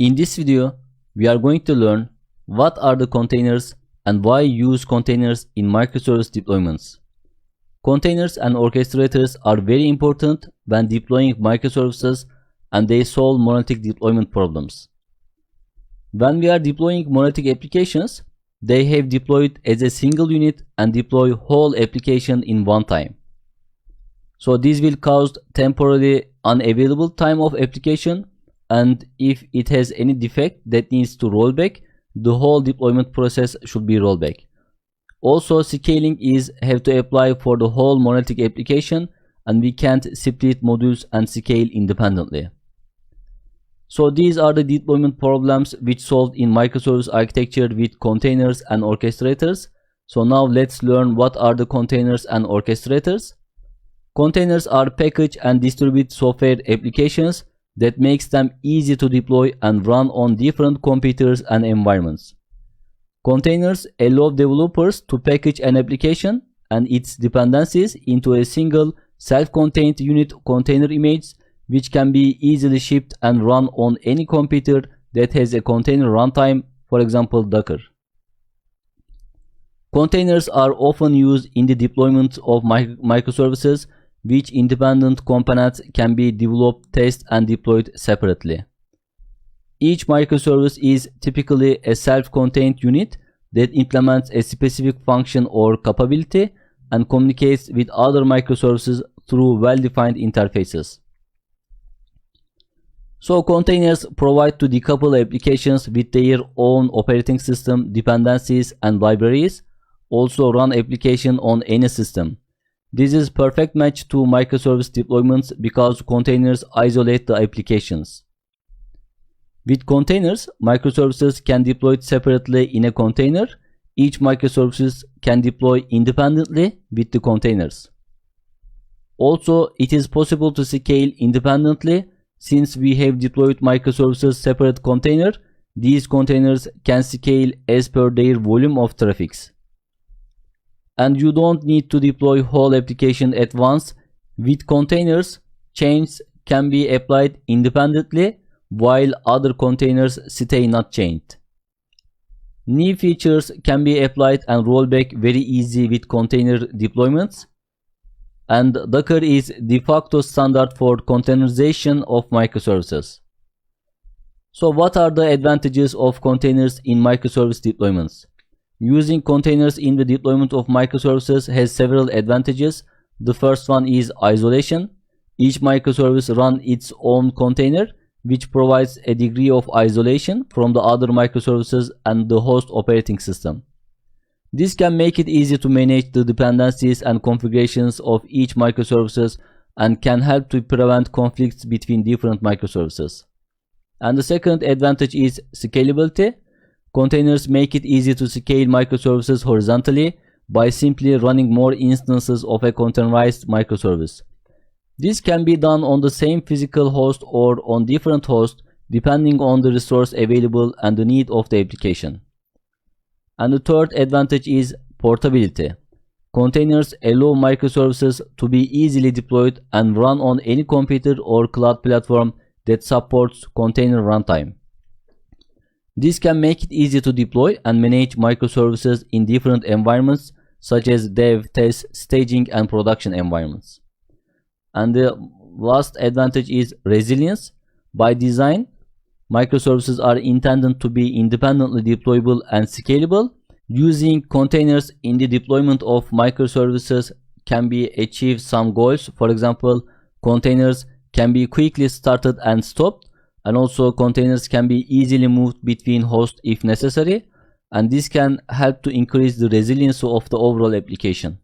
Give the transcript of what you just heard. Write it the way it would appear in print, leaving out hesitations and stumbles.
In this video, we are going to learn what are the containers and why use containers in microservice deployments. Containers and orchestrators are very important when deploying microservices, and they solve monolithic deployment problems. When we are deploying monolithic applications, they have deployed as a single unit and deploy whole application in one time. So this will cause temporarily unavailable time of application, and if it has any defect that needs to roll back, the whole deployment process should be rolled back. Also, scaling have to apply for the whole monolithic application, and we can't split modules and scale independently. So these are the deployment problems which solved in microservice architecture with containers and orchestrators. So now let's learn what are the containers and orchestrators. Containers are package and distribute software applications that makes them easy to deploy and run on different computers and environments. Containers allow developers to package an application and its dependencies into a single self-contained unit container image, which can be easily shipped and run on any computer that has a container runtime, for example Docker. Containers are often used in the deployment of microservices, which independent components can be developed, tested, and deployed separately. Each microservice is typically a self-contained unit that implements a specific function or capability and communicates with other microservices through well-defined interfaces. So containers provide to decouple applications with their own operating system, dependencies, and libraries. Also run application on any system. This is perfect match to microservice deployments because containers isolate the applications. With containers, microservices can deploy separately in a container. Each microservices can deploy independently with the containers. Also, it is possible to scale independently. Since we have deployed microservices separate container, these containers can scale as per their volume of traffics. And you don't need to deploy whole application at once. With containers, changes can be applied independently while other containers stay not changed. New features can be applied and rolled back very easy with container deployments. And Docker is de facto standard for containerization of microservices. So what are the advantages of containers in microservice deployments? Using containers in the deployment of microservices has several advantages. The first one is isolation. Each microservice runs its own container, which provides a degree of isolation from the other microservices and the host operating system. This can make it easy to manage the dependencies and configurations of each microservices and can help to prevent conflicts between different microservices. And the second advantage is scalability. Containers make it easy to scale microservices horizontally by simply running more instances of a containerized microservice. This can be done on the same physical host or on different hosts depending on the resource available and the need of the application. And the third advantage is portability. Containers allow microservices to be easily deployed and run on any computer or cloud platform that supports container runtime. This can make it easy to deploy and manage microservices in different environments such as dev, test, staging, and production environments. And the last advantage is resilience. By design, microservices are intended to be independently deployable and scalable. Using containers in the deployment of microservices can be achieve some goals. For example, containers can be quickly started and stopped, and also containers can be easily moved between hosts if necessary, and this can help to increase the resilience of the overall application.